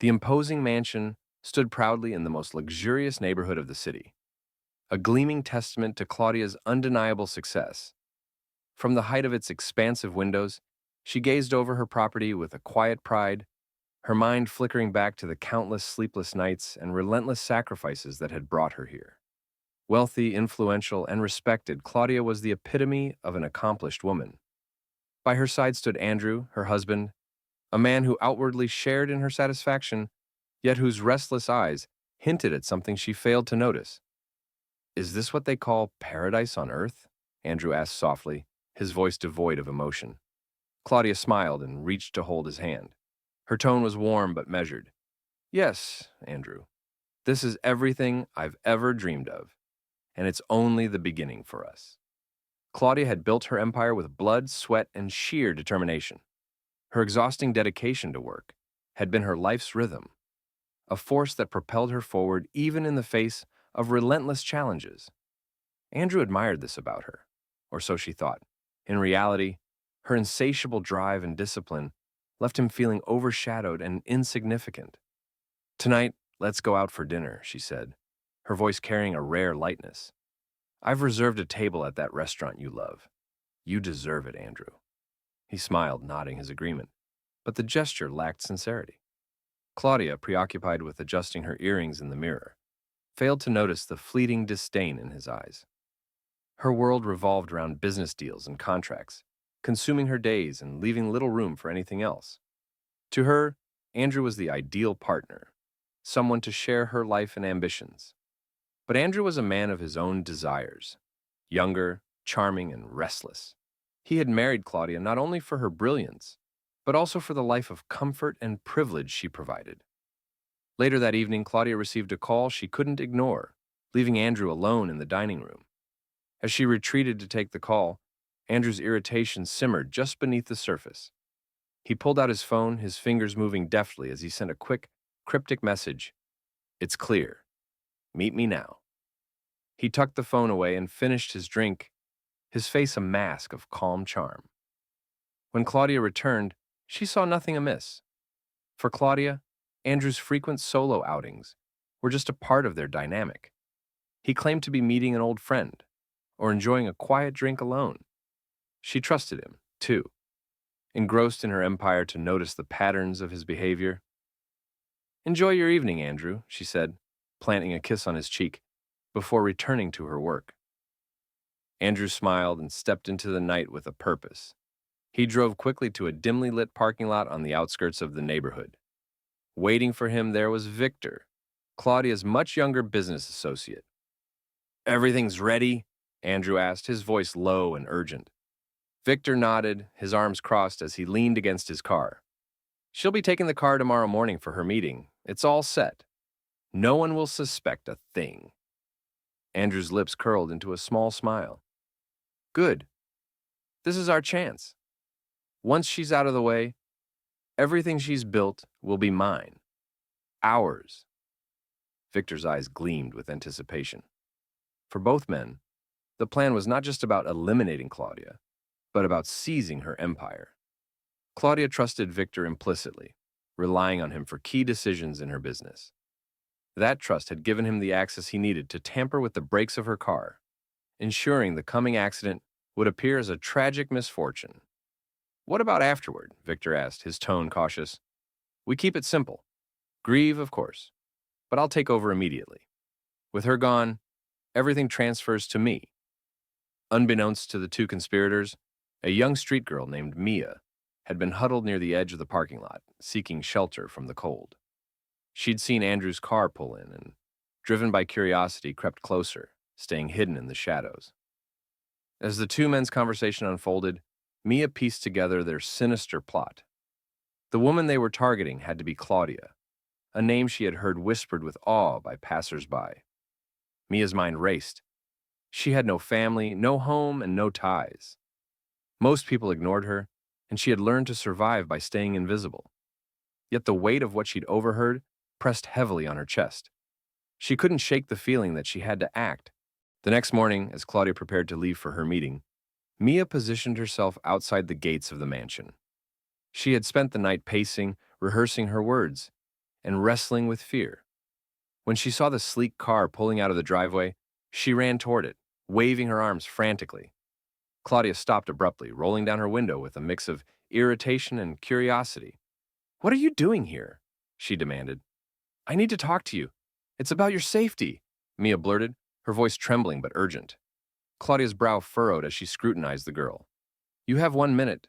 The imposing mansion stood proudly in the most luxurious neighborhood of the city, a gleaming testament to Claudia's undeniable success. From the height of its expansive windows, she gazed over her property with a quiet pride, her mind flickering back to the countless sleepless nights and relentless sacrifices that had brought her here. Wealthy, influential, and respected, Claudia was the epitome of an accomplished woman. By her side stood Andrew, her husband, a man who outwardly shared in her satisfaction, yet whose restless eyes hinted at something she failed to notice. "Is this what they call paradise on earth?" Andrew asked softly, his voice devoid of emotion. Claudia smiled and reached to hold his hand. Her tone was warm but measured. "Yes, Andrew, this is everything I've ever dreamed of, and it's only the beginning for us." Claudia had built her empire with blood, sweat, and sheer determination. Her exhausting dedication to work had been her life's rhythm, a force that propelled her forward even in the face of relentless challenges. Andrew admired this about her, or so she thought. In reality, her insatiable drive and discipline left him feeling overshadowed and insignificant. "Tonight, let's go out for dinner," she said, her voice carrying a rare lightness. "I've reserved a table at that restaurant you love. You deserve it, Andrew." He smiled, nodding his agreement, but the gesture lacked sincerity. Claudia, preoccupied with adjusting her earrings in the mirror, failed to notice the fleeting disdain in his eyes. Her world revolved around business deals and contracts, consuming her days and leaving little room for anything else. To her, Andrew was the ideal partner, someone to share her life and ambitions. But Andrew was a man of his own desires, younger, charming, and restless. He had married Claudia not only for her brilliance, but also for the life of comfort and privilege she provided. Later that evening, Claudia received a call she couldn't ignore, leaving Andrew alone in the dining room. As she retreated to take the call, Andrew's irritation simmered just beneath the surface. He pulled out his phone, his fingers moving deftly as he sent a quick, cryptic message. "It's clear. Meet me now." He tucked the phone away and finished his drink, his face a mask of calm charm. When Claudia returned, she saw nothing amiss. For Claudia, Andrew's frequent solo outings were just a part of their dynamic. He claimed to be meeting an old friend, or enjoying a quiet drink alone. She trusted him, too, engrossed in her empire to notice the patterns of his behavior. "Enjoy your evening, Andrew," she said, planting a kiss on his cheek, before returning to her work. Andrew smiled and stepped into the night with a purpose. He drove quickly to a dimly lit parking lot on the outskirts of the neighborhood. Waiting for him there was Victor, Claudia's much younger business associate. "Everything's ready?" Andrew asked, his voice low and urgent. Victor nodded, his arms crossed as he leaned against his car. "She'll be taking the car tomorrow morning for her meeting. It's all set. No one will suspect a thing." Andrew's lips curled into a small smile. "Good. This is our chance. Once she's out of the way, everything she's built will be mine. Ours." Victor's eyes gleamed with anticipation. For both men, the plan was not just about eliminating Claudia, but about seizing her empire. Claudia trusted Victor implicitly, relying on him for key decisions in her business. That trust had given him the access he needed to tamper with the brakes of her car, ensuring the coming accident would appear as a tragic misfortune. "What about afterward?" Victor asked, his tone cautious. "We keep it simple. Grieve, of course, but I'll take over immediately. With her gone, everything transfers to me." Unbeknownst to the two conspirators, a young street girl named Mia had been huddled near the edge of the parking lot, seeking shelter from the cold. She'd seen Andrew's car pull in and, driven by curiosity, crept closer, staying hidden in the shadows. As the two men's conversation unfolded, Mia pieced together their sinister plot. The woman they were targeting had to be Claudia, a name she had heard whispered with awe by passers-by. Mia's mind raced. She had no family, no home, and no ties. Most people ignored her, and she had learned to survive by staying invisible. Yet the weight of what she'd overheard pressed heavily on her chest. She couldn't shake the feeling that she had to act. The next morning, as Claudia prepared to leave for her meeting, Mia positioned herself outside the gates of the mansion. She had spent the night pacing, rehearsing her words, and wrestling with fear. When she saw the sleek car pulling out of the driveway, she ran toward it, waving her arms frantically. Claudia stopped abruptly, rolling down her window with a mix of irritation and curiosity. "What are you doing here?" she demanded. "I need to talk to you. It's about your safety," Mia blurted, her voice trembling but urgent. Claudia's brow furrowed as she scrutinized the girl. "You have 1 minute.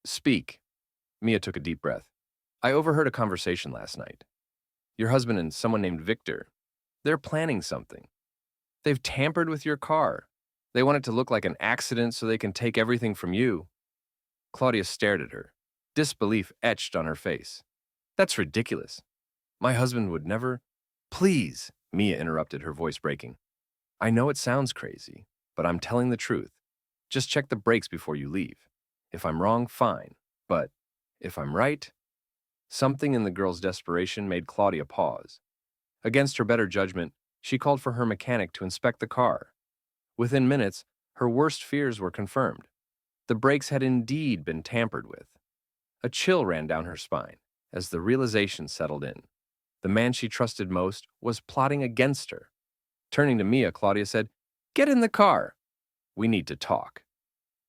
Speak." Mia took a deep breath. "I overheard a conversation last night. Your husband and someone named Victor. They're planning something. They've tampered with your car. They want it to look like an accident so they can take everything from you." Claudia stared at her, disbelief etched on her face. "That's ridiculous. My husband would never—" "Please," Mia interrupted, her voice breaking. "I know it sounds crazy, but I'm telling the truth. Just check the brakes before you leave. If I'm wrong, fine. But if I'm right—" Something in the girl's desperation made Claudia pause. Against her better judgment, she called for her mechanic to inspect the car. Within minutes, her worst fears were confirmed. The brakes had indeed been tampered with. A chill ran down her spine as the realization settled in. The man she trusted most was plotting against her. Turning to Mia, Claudia said, "Get in the car. We need to talk."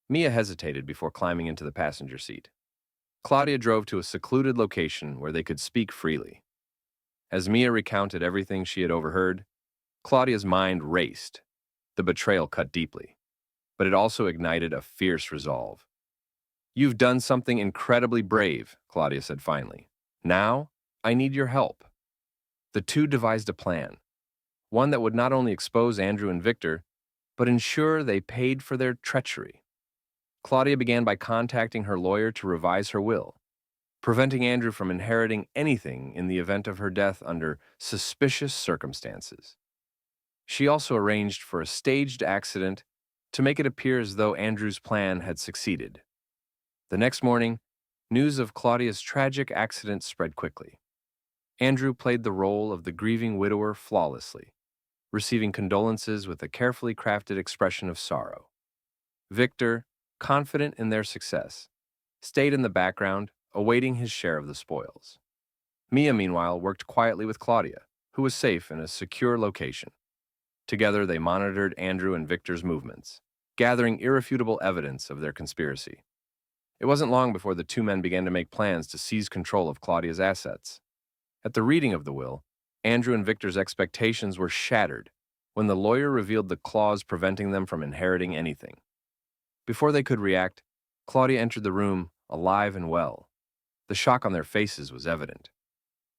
Mia hesitated before climbing into the passenger seat. Claudia drove to a secluded location where they could speak freely. As Mia recounted everything she had overheard, Claudia's mind raced. The betrayal cut deeply, but it also ignited a fierce resolve. "You've done something incredibly brave," Claudia said finally. "Now, I need your help." The two devised a plan, one that would not only expose Andrew and Victor, but ensure they paid for their treachery. Claudia began by contacting her lawyer to revise her will, preventing Andrew from inheriting anything in the event of her death under suspicious circumstances. She also arranged for a staged accident to make it appear as though Andrew's plan had succeeded. The next morning, news of Claudia's tragic accident spread quickly. Andrew played the role of the grieving widower flawlessly, receiving condolences with a carefully crafted expression of sorrow. Victor, confident in their success, stayed in the background, awaiting his share of the spoils. Mia, meanwhile, worked quietly with Claudia, who was safe in a secure location. Together, they monitored Andrew and Victor's movements, gathering irrefutable evidence of their conspiracy. It wasn't long before the two men began to make plans to seize control of Claudia's assets. At the reading of the will, Andrew and Victor's expectations were shattered when the lawyer revealed the clause preventing them from inheriting anything. Before they could react, Claudia entered the room, alive and well. The shock on their faces was evident.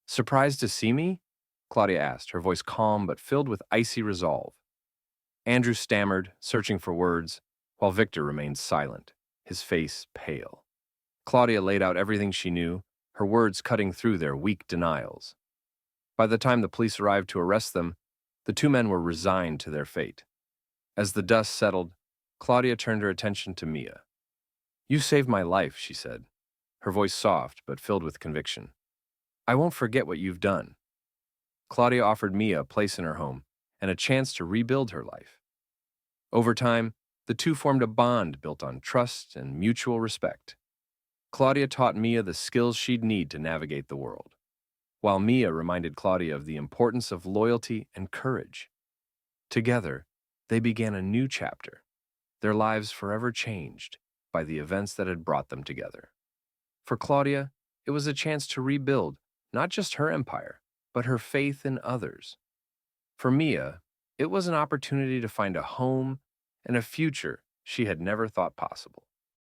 "Surprised to see me?" Claudia asked, her voice calm but filled with icy resolve. Andrew stammered, searching for words, while Victor remained silent, his face pale. Claudia laid out everything she knew, her words cutting through their weak denials. By the time the police arrived to arrest them, the two men were resigned to their fate. As the dust settled, Claudia turned her attention to Mia. "You saved my life," she said, her voice soft but filled with conviction. "I won't forget what you've done." Claudia offered Mia a place in her home and a chance to rebuild her life. Over time, the two formed a bond built on trust and mutual respect. Claudia taught Mia the skills she'd need to navigate the world, while Mia reminded Claudia of the importance of loyalty and courage. Together, they began a new chapter, their lives forever changed by the events that had brought them together. For Claudia, it was a chance to rebuild not just her empire, but her faith in others. For Mia, it was an opportunity to find a home and a future she had never thought possible.